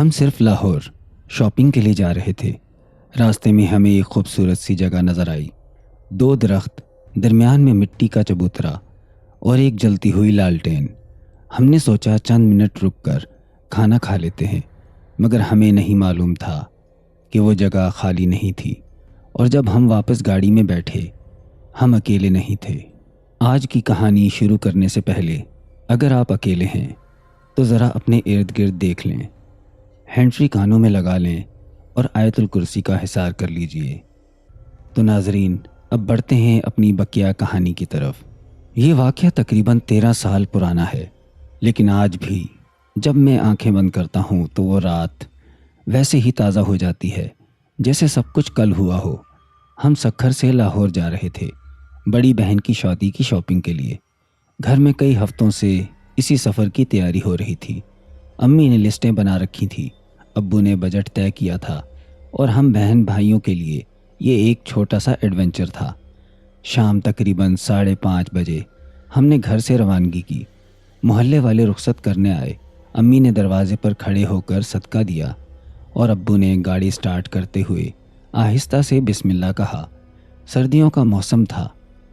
ہم صرف لاہور شاپنگ کے لیے جا رہے تھے۔ راستے میں ہمیں ایک خوبصورت سی جگہ نظر آئی۔ 2 درخت، درمیان میں مٹی کا چبوترا اور ایک جلتی ہوئی لالٹین۔ ہم نے سوچا چند منٹ رک کر کھانا کھا لیتے ہیں، مگر ہمیں نہیں معلوم تھا کہ وہ جگہ خالی نہیں تھی، اور جب ہم واپس گاڑی میں بیٹھے ہم اکیلے نہیں تھے۔ آج کی کہانی شروع کرنے سے پہلے اگر آپ اکیلے ہیں تو ذرا اپنے ارد گرد دیکھ لیں، ہینڈ فری کانوں میں لگا لیں اور آیت الکرسی کا حصار کر لیجئے۔ تو ناظرین، اب بڑھتے ہیں اپنی بقیہ کہانی کی طرف۔ یہ واقعہ تقریباً 13 سال پرانا ہے، لیکن آج بھی جب میں آنکھیں بند کرتا ہوں تو وہ رات ویسے ہی تازہ ہو جاتی ہے جیسے سب کچھ کل ہوا ہو۔ ہم سکھر سے لاہور جا رہے تھے بڑی بہن کی شادی کی شاپنگ کے لیے۔ گھر میں کئی ہفتوں سے اسی سفر کی تیاری ہو رہی تھی۔ امی نے لسٹیں بنا رکھی تھی، ابو نے بجٹ طے کیا تھا، اور ہم بہن بھائیوں کے لیے یہ ایک چھوٹا سا ایڈونچر تھا۔ شام تقریباً 5:30 بجے ہم نے گھر سے روانگی کی۔ محلے والے رخصت کرنے آئے۔ امی نے دروازے پر کھڑے ہو کر صدقہ دیا اور ابو نے گاڑی سٹارٹ کرتے ہوئے آہستہ سے بسم اللہ کہا۔ سردیوں کا موسم تھا،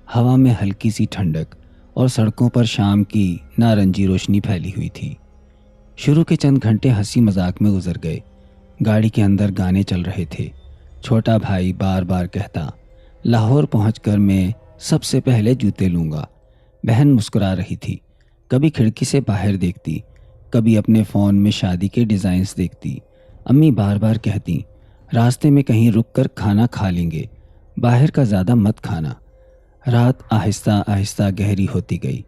ہوا میں ہلکی سی ٹھنڈک اور سڑکوں پر شام کی نارنجی روشنی پھیلی ہوئی تھی۔ شروع کے چند گھنٹے ہنسی مذاق میں گزر گئے۔ گاڑی کے اندر گانے چل رہے تھے۔ چھوٹا بھائی بار بار کہتا، لاہور پہنچ کر میں سب سے پہلے جوتے لوں گا۔ بہن مسکرا رہی تھی، کبھی کھڑکی سے باہر دیکھتی، کبھی اپنے فون میں شادی کے ڈیزائنز دیکھتی۔ امی بار بار کہتی، راستے میں کہیں رک کر کھانا کھا لیں گے، باہر کا زیادہ مت کھانا۔ رات آہستہ آہستہ گہری ہوتی گئی،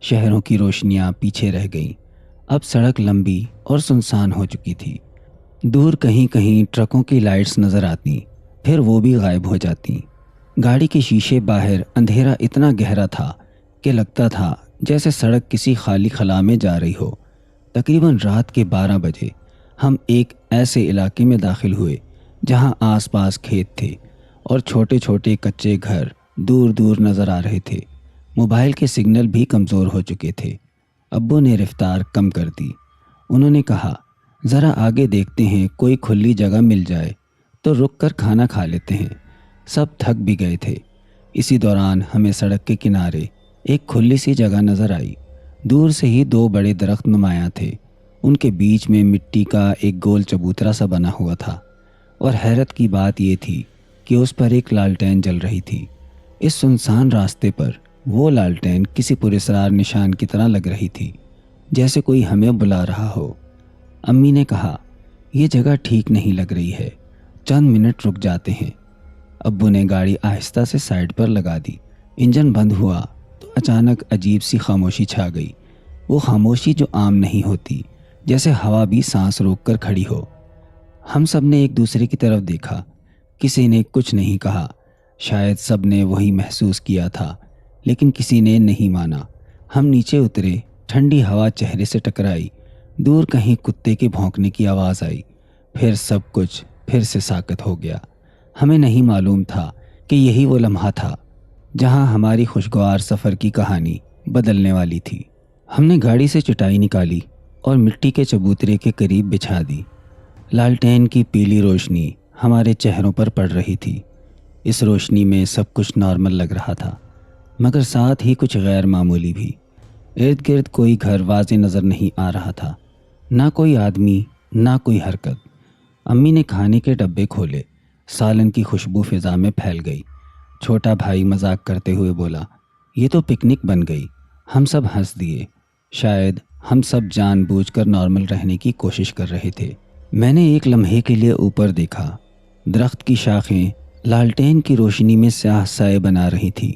شہروں کی روشنیاں پیچھے رہ گئیں۔ اب سڑک لمبی اور سنسان ہو چکی تھی۔ دور کہیں کہیں ٹرکوں کی لائٹس نظر آتی، پھر وہ بھی غائب ہو جاتی۔ گاڑی کے شیشے باہر اندھیرا اتنا گہرا تھا کہ لگتا تھا جیسے سڑک کسی خالی خلا میں جا رہی ہو۔ تقریباً رات کے 12 بجے ہم ایک ایسے علاقے میں داخل ہوئے جہاں آس پاس کھیت تھے اور چھوٹے چھوٹے کچے گھر دور دور نظر آ رہے تھے۔ موبائل کے سگنل بھی کمزور ہو چکے تھے۔ ابو نے رفتار کم کر دی۔ انہوں نے کہا، ذرا آگے دیکھتے ہیں، کوئی کھلی جگہ مل جائے تو رک کر کھانا کھا لیتے ہیں۔ سب تھک بھی گئے تھے۔ اسی دوران ہمیں سڑک کے کنارے ایک کھلی سی جگہ نظر آئی۔ دور سے ہی 2 بڑے درخت نمایاں تھے۔ ان کے بیچ میں مٹی کا ایک گول چبوترا سا بنا ہوا تھا، اور حیرت کی بات یہ تھی کہ اس پر ایک لالٹین جل رہی تھی۔ اس سنسان راستے پر وہ لالٹین کسی پراسرار نشان کی طرح لگ رہی تھی، جیسے کوئی ہمیں بلا رہا ہو۔ امی نے کہا، یہ جگہ ٹھیک نہیں لگ رہی ہے، چند منٹ رک جاتے ہیں۔ ابو نے گاڑی آہستہ سے سائڈ پر لگا دی۔ انجن بند ہوا تو اچانک عجیب سی خاموشی چھا گئی۔ وہ خاموشی جو عام نہیں ہوتی، جیسے ہوا بھی سانس روک کر کھڑی ہو۔ ہم سب نے ایک دوسرے کی طرف دیکھا۔ کسی نے کچھ نہیں کہا، شاید سب نے وہی محسوس کیا تھا، لیکن کسی نے نہیں مانا۔ ہم نیچے اترے، ٹھنڈی ہوا چہرے سے ٹکرائی، دور کہیں کتے کے بھونکنے کی آواز آئی، پھر سب کچھ پھر سے ساکت ہو گیا۔ ہمیں نہیں معلوم تھا کہ یہی وہ لمحہ تھا جہاں ہماری خوشگوار سفر کی کہانی بدلنے والی تھی۔ ہم نے گاڑی سے چٹائی نکالی اور مٹی کے چبوترے کے قریب بچھا دی۔ لالٹین کی پیلی روشنی ہمارے چہروں پر پڑ رہی تھی۔ اس روشنی میں سب کچھ نارمل لگ رہا تھا، مگر ساتھ ہی کچھ غیر معمولی بھی۔ ارد گرد کوئی گھر واضح نظر نہیں آ رہا تھا، نہ کوئی آدمی، نہ کوئی حرکت۔ امی نے کھانے کے ڈبے کھولے، سالن کی خوشبو فضا میں پھیل گئی۔ چھوٹا بھائی مذاق کرتے ہوئے بولا، یہ تو پکنک بن گئی۔ ہم سب ہنس دیے۔ شاید ہم سب جان بوجھ کر نارمل رہنے کی کوشش کر رہے تھے۔ میں نے ایک لمحے کے لیے اوپر دیکھا۔ درخت کی شاخیں لالٹین کی روشنی میں سیاہ سائے بنا رہی تھی۔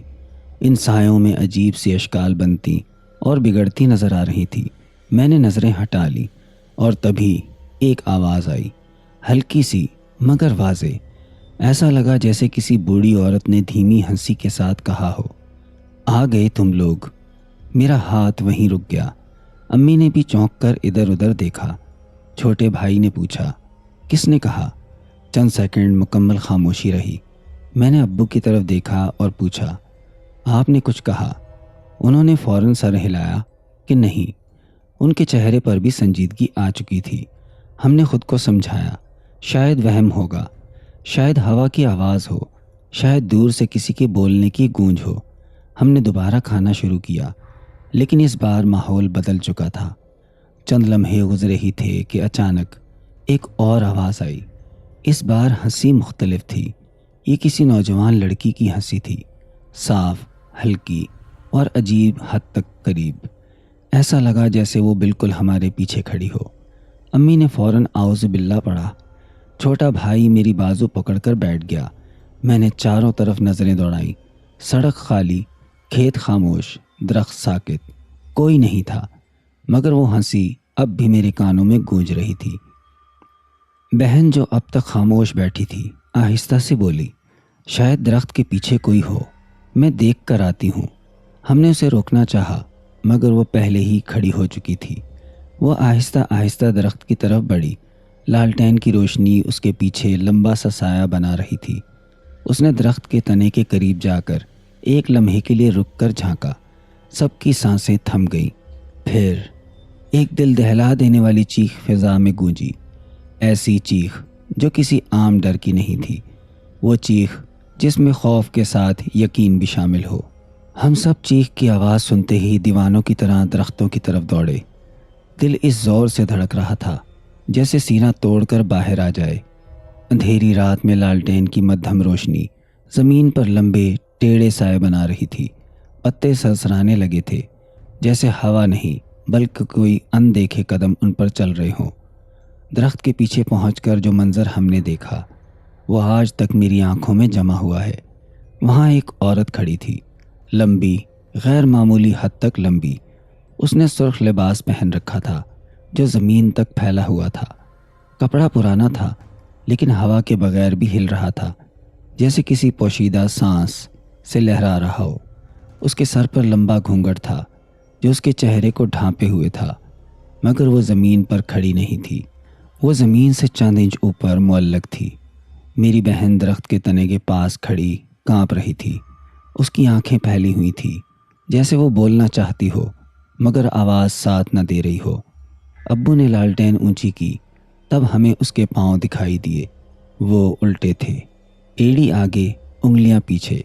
ان سایوں میں عجیب سی اشکال بنتی اور بگڑتی نظر آ رہی تھی۔ میں نے نظریں ہٹا لی اور تبھی ایک آواز آئی، ہلکی سی مگر واضح۔ ایسا لگا جیسے کسی بوڑھی عورت نے دھیمی ہنسی کے ساتھ کہا ہو، آ گئے تم لوگ۔ میرا ہاتھ وہیں رک گیا۔ امی نے بھی چونک کر ادھر ادھر دیکھا۔ چھوٹے بھائی نے پوچھا، کس نے کہا؟ چند سیکنڈ مکمل خاموشی رہی۔ میں نے ابو کی طرف دیکھا اور پوچھا، آپ نے کچھ کہا؟ انہوں نے فوراً سر ہلایا کہ نہیں۔ ان کے چہرے پر بھی سنجیدگی آ چکی تھی۔ ہم نے خود کو سمجھایا شاید وہم ہوگا، شاید ہوا کی آواز ہو، شاید دور سے کسی کے بولنے کی گونج ہو۔ ہم نے دوبارہ کھانا شروع کیا، لیکن اس بار ماحول بدل چکا تھا۔ چند لمحے گزرے ہی تھے کہ اچانک ایک اور آواز آئی۔ اس بار ہنسی مختلف تھی۔ یہ کسی نوجوان لڑکی کی ہنسی تھی، صاف، ہلکی اور عجیب حد تک قریب۔ ایسا لگا جیسے وہ بالکل ہمارے پیچھے کھڑی ہو۔ امی نے فوراً اعوذ باللہ پڑھا۔ چھوٹا بھائی میری بازو پکڑ کر بیٹھ گیا۔ میں نے چاروں طرف نظریں دوڑائیں۔ سڑک خالی، کھیت خاموش، درخت ساکت، کوئی نہیں تھا، مگر وہ ہنسی اب بھی میرے کانوں میں گونج رہی تھی۔ بہن جو اب تک خاموش بیٹھی تھی آہستہ سے بولی، شاید درخت کے پیچھے کوئی ہو، میں دیکھ کر آتی ہوں۔ ہم نے اسے روکنا چاہا، مگر وہ پہلے ہی کھڑی ہو چکی تھی۔ وہ آہستہ آہستہ درخت کی طرف بڑھی۔ لالٹین کی روشنی اس کے پیچھے لمبا سا سایہ بنا رہی تھی۔ اس نے درخت کے تنے کے قریب جا کر ایک لمحے کے لیے رک کر جھانکا۔ سب کی سانسیں تھم گئیں۔ پھر ایک دل دہلا دینے والی چیخ فضا میں گونجی، ایسی چیخ جو کسی عام ڈر کی نہیں تھی، وہ چیخ جس میں خوف کے ساتھ یقین بھی شامل ہو۔ ہم سب چیخ کی آواز سنتے ہی دیوانوں کی طرح درختوں کی طرف دوڑے۔ دل اس زور سے دھڑک رہا تھا جیسے سینہ توڑ کر باہر آ جائے۔ اندھیری رات میں لالٹین کی مدھم روشنی زمین پر لمبے ٹیڑھے سائے بنا رہی تھی۔ پتے سرسرانے لگے تھے، جیسے ہوا نہیں بلکہ کوئی اندیکھے قدم ان پر چل رہے ہوں۔ درخت کے پیچھے پہنچ کر جو منظر ہم نے دیکھا وہ آج تک میری آنکھوں میں جمع ہوا ہے۔ وہاں ایک عورت کھڑی تھی، لمبی، غیر معمولی حد تک لمبی۔ اس نے سرخ لباس پہن رکھا تھا جو زمین تک پھیلا ہوا تھا۔ کپڑا پرانا تھا لیکن ہوا کے بغیر بھی ہل رہا تھا، جیسے کسی پوشیدہ سانس سے لہرا رہا ہو۔ اس کے سر پر لمبا گھونگھٹ تھا جو اس کے چہرے کو ڈھانپے ہوئے تھا، مگر وہ زمین پر کھڑی نہیں تھی، وہ زمین سے چند انچ اوپر معلق تھی۔ میری بہن درخت کے تنے کے پاس کھڑی کانپ رہی تھی۔ اس کی آنکھیں پھیلی ہوئی تھی جیسے وہ بولنا چاہتی ہو مگر آواز ساتھ نہ دے رہی ہو۔ ابو نے لالٹین اونچی کی، تب ہمیں اس کے پاؤں دکھائی دیے۔ وہ الٹے تھے، ایڑی آگے، انگلیاں پیچھے۔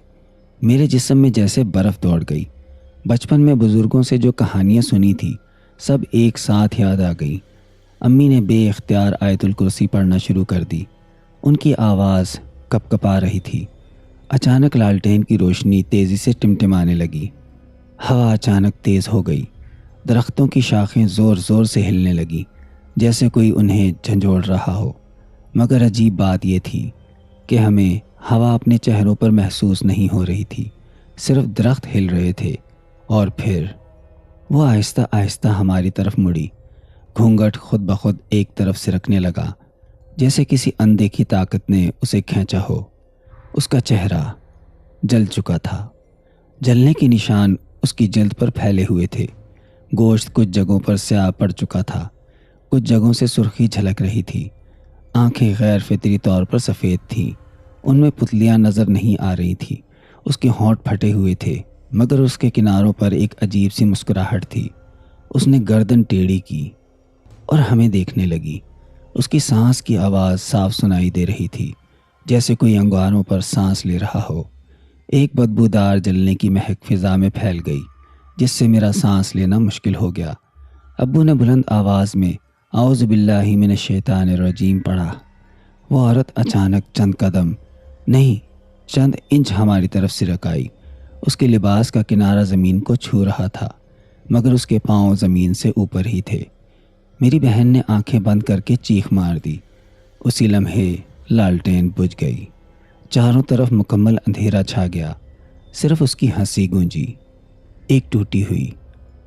میرے جسم میں جیسے برف دوڑ گئی۔ بچپن میں بزرگوں سے جو کہانیاں سنی تھی سب ایک ساتھ یاد آ گئی۔ امی نے بے اختیار آیت الکرسی پڑھنا شروع کر دی۔ ان کی آواز کپ کپا رہی تھی۔ اچانک لالٹین کی روشنی تیزی سے ٹمٹمانے لگی۔ ہوا اچانک تیز ہو گئی۔ درختوں کی شاخیں زور زور سے ہلنے لگی جیسے کوئی انہیں جھنجھوڑ رہا ہو۔ مگر عجیب بات یہ تھی کہ ہمیں ہوا اپنے چہروں پر محسوس نہیں ہو رہی تھی، صرف درخت ہل رہے تھے۔ اور پھر وہ آہستہ آہستہ ہماری طرف مڑی۔ گھونگھٹ خود بخود ایک طرف سرکنے لگا جیسے کسی اندیکھی طاقت نے اسے کھینچا ہو۔ اس کا چہرہ جل چکا تھا، جلنے کے نشان اس کی جلد پر پھیلے ہوئے تھے۔ گوشت کچھ جگہوں پر سیاہ پڑ چکا تھا، کچھ جگہوں سے سرخی جھلک رہی تھی۔ آنکھیں غیر فطری طور پر سفید تھیں، ان میں پتلیاں نظر نہیں آ رہی تھیں۔ اس کے ہونٹ پھٹے ہوئے تھے مگر اس کے کناروں پر ایک عجیب سی مسکراہٹ تھی۔ اس نے گردن ٹیڑھی کی اور ہمیں دیکھنے لگی۔ اس کی سانس کی آواز صاف سنائی دے رہی تھی جیسے کوئی انگاروں پر سانس لے رہا ہو۔ ایک بدبودار جلنے کی مہک فضا میں پھیل گئی جس سے میرا سانس لینا مشکل ہو گیا۔ ابو نے بلند آواز میں اعوذ باللہ من الشیطان الرجیم پڑھا۔ وہ عورت اچانک چند قدم نہیں چند انچ ہماری طرف سرک آئی۔ اس کے لباس کا کنارہ زمین کو چھو رہا تھا مگر اس کے پاؤں زمین سے اوپر ہی تھے۔ میری بہن نے آنکھیں بند کر کے چیخ مار دی۔ اسی لمحے لالٹین بجھ گئی۔ چاروں طرف مکمل اندھیرا چھا گیا، صرف اس کی ہنسی گونجی، ایک ٹوٹی ہوئی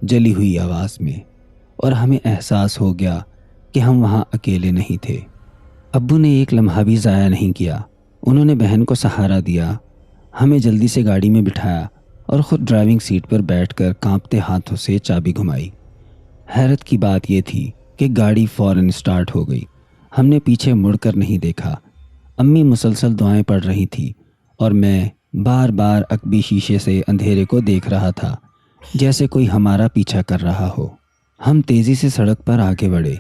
جلی ہوئی آواز میں، اور ہمیں احساس ہو گیا کہ ہم وہاں اکیلے نہیں تھے۔ ابو نے ایک لمحہ بھی ضائع نہیں کیا۔ انہوں نے بہن کو سہارا دیا، ہمیں جلدی سے گاڑی میں بٹھایا اور خود ڈرائیونگ سیٹ پر بیٹھ کر کانپتے ہاتھوں سے چابی گھمائی۔ حیرت کی بات یہ تھی کہ گاڑی فوراً سٹارٹ ہو گئی۔ ہم نے پیچھے مڑ کر نہیں دیکھا۔ امی مسلسل دعائیں پڑھ رہی تھی اور میں بار بار عقبی شیشے سے اندھیرے کو دیکھ رہا تھا جیسے کوئی ہمارا پیچھا کر رہا ہو۔ ہم تیزی سے سڑک پر آگے بڑھے۔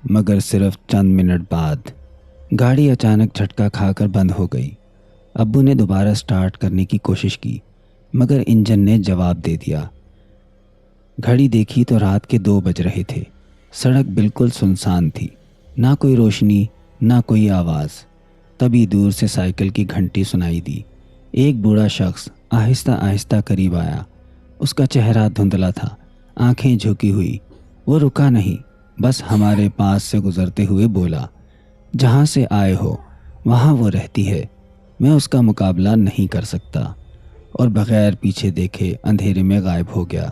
مگر صرف چند منٹ بعد گاڑی اچانک جھٹکا کھا کر بند ہو گئی۔ ابو نے دوبارہ سٹارٹ کرنے کی کوشش کی مگر انجن نے جواب دے دیا۔ گھڑی دیکھی تو رات کے 2 بج رہے تھے۔ سڑک بالکل سنسان تھی، نہ کوئی روشنی نہ کوئی آواز۔ تبھی دور سے سائیکل کی گھنٹی سنائی دی۔ ایک بوڑھا شخص آہستہ آہستہ قریب آیا۔ اس کا چہرہ دھندلا تھا، آنکھیں جھکی ہوئی۔ وہ رکا نہیں، بس ہمارے پاس سے گزرتے ہوئے بولا، جہاں سے آئے ہو وہاں وہ رہتی ہے، میں اس کا مقابلہ نہیں کر سکتا، اور بغیر پیچھے دیکھے اندھیرے میں غائب ہو گیا۔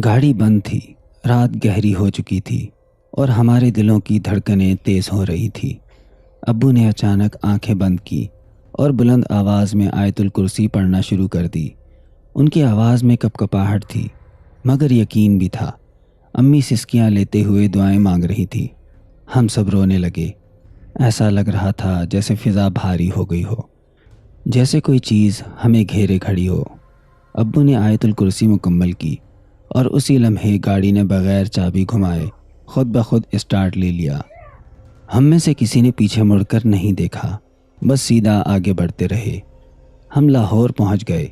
گاڑی بند تھی، رات گہری ہو چکی تھی اور ہمارے دلوں کی دھڑکنیں تیز ہو رہی تھی۔ ابو نے اچانک آنکھیں بند کی اور بلند آواز میں آیت الکرسی پڑھنا شروع کر دی۔ ان کی آواز میں کپکپاہٹ تھی مگر یقین بھی تھا۔ امی سسکیاں لیتے ہوئے دعائیں مانگ رہی تھی۔ ہم سب رونے لگے۔ ایسا لگ رہا تھا جیسے فضا بھاری ہو گئی ہو، جیسے کوئی چیز ہمیں گھیرے کھڑی ہو۔ ابو نے آیت الکرسی مکمل کی اور اسی لمحے گاڑی نے بغیر چابی گھمائے خود بخود اسٹارٹ لے لیا۔ ہم میں سے کسی نے پیچھے مڑ کر نہیں دیکھا، بس سیدھا آگے بڑھتے رہے۔ ہم لاہور پہنچ گئے۔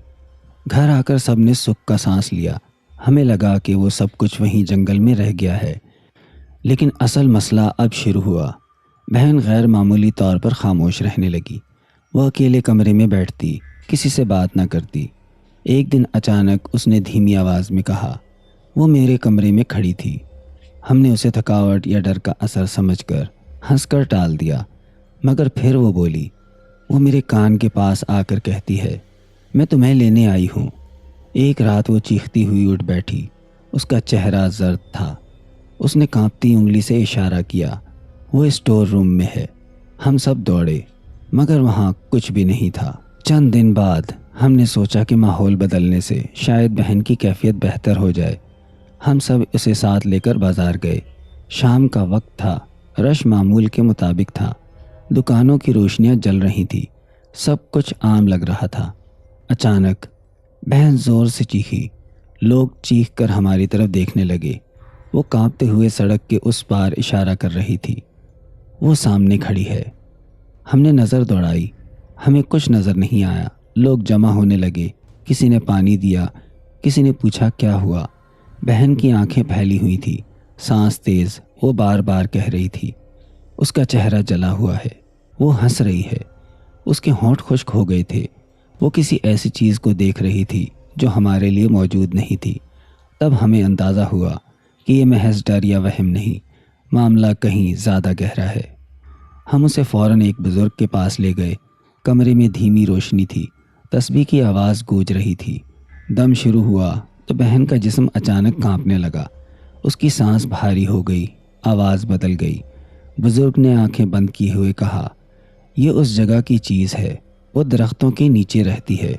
گھر آ کر سب نے سکھ کا سانس لیا۔ ہمیں لگا کہ وہ سب کچھ وہیں جنگل میں رہ گیا ہے، لیکن اصل مسئلہ اب شروع ہوا۔ بہن غیر معمولی طور پر خاموش رہنے لگی۔ وہ اکیلے کمرے میں بیٹھتی، کسی سے بات نہ کرتی۔ ایک دن اچانک اس نے دھیمی آواز میں کہا، وہ میرے کمرے میں کھڑی تھی۔ ہم نے اسے تھکاوٹ یا ڈر کا اثر سمجھ کر ہنس کر ٹال دیا، مگر پھر وہ بولی، وہ میرے کان کے پاس آ کر کہتی ہے، میں تمہیں لینے آئی ہوں۔ ایک رات وہ چیختی ہوئی اٹھ بیٹھی۔ اس کا چہرہ زرد تھا۔ اس نے کانپتی انگلی سے اشارہ کیا، وہ اسٹور روم میں ہے۔ ہم سب دوڑے مگر وہاں کچھ بھی نہیں تھا۔ چند دن بعد ہم نے سوچا کہ ماحول بدلنے سے شاید بہن کی کیفیت بہتر ہو جائے۔ ہم سب اسے ساتھ لے کر بازار گئے۔ شام کا وقت تھا، رش معمول کے مطابق تھا۔ دکانوں کی روشنیاں جل رہی تھی، سب کچھ عام لگ رہا تھا۔ اچانک بہن زور سے چیخی۔ لوگ چیخ کر ہماری طرف دیکھنے لگے۔ وہ کانپتے ہوئے سڑک کے اس پار اشارہ کر رہی تھی۔ وہ سامنے کھڑی ہے۔ ہم نے نظر دوڑائی، ہمیں کچھ نظر نہیں آیا۔ لوگ جمع ہونے لگے، کسی نے پانی دیا، کسی نے پوچھا کیا ہوا۔ بہن کی آنکھیں پھیلی ہوئی تھی، سانس تیز۔ وہ بار بار کہہ رہی تھی، اس کا چہرہ جلا ہوا ہے، وہ ہنس رہی ہے، اس کے ہونٹ خشک ہو گئے تھے۔ وہ کسی ایسی چیز کو دیکھ رہی تھی جو ہمارے لیے موجود نہیں تھی۔ تب ہمیں اندازہ ہوا کہ یہ محض ڈر یا وہم نہیں، معاملہ کہیں زیادہ گہرا ہے۔ ہم اسے فوراً ایک بزرگ کے پاس لے گئے۔ کمرے میں دھیمی روشنی تھی، تسبیح کی آواز گونج رہی تھی۔ دم شروع ہوا تو بہن کا جسم اچانک کانپنے لگا۔ اس کی سانس بھاری ہو گئی، آواز بدل گئی۔ بزرگ نے آنکھیں بند کیے ہوئے کہا، یہ اس جگہ کی چیز ہے، وہ درختوں کے نیچے رہتی ہے،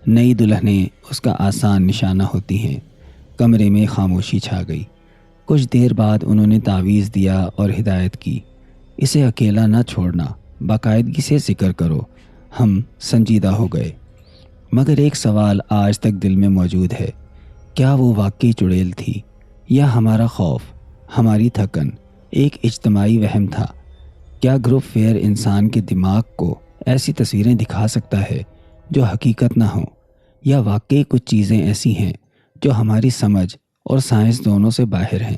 نئی دلہنیں اس کا آسان نشانہ ہوتی ہیں۔ کمرے میں خاموشی چھا گئی۔ کچھ دیر بعد انہوں نے تعویذ دیا اور ہدایت کی، اسے اکیلا نہ چھوڑنا، باقاعدگی سے ذکر کرو۔ ہم سنجیدہ ہو گئے، مگر ایک سوال آج تک دل میں موجود ہے، کیا وہ واقعی چڑیل تھی یا ہمارا خوف، ہماری تھکن، ایک اجتماعی وہم تھا؟ کیا گروپ فیئر انسان کے دماغ کو ایسی تصویریں دکھا سکتا ہے جو حقیقت نہ ہوں، یا واقعی کچھ چیزیں ایسی ہیں جو ہماری سمجھ اور سائنس دونوں سے باہر ہیں؟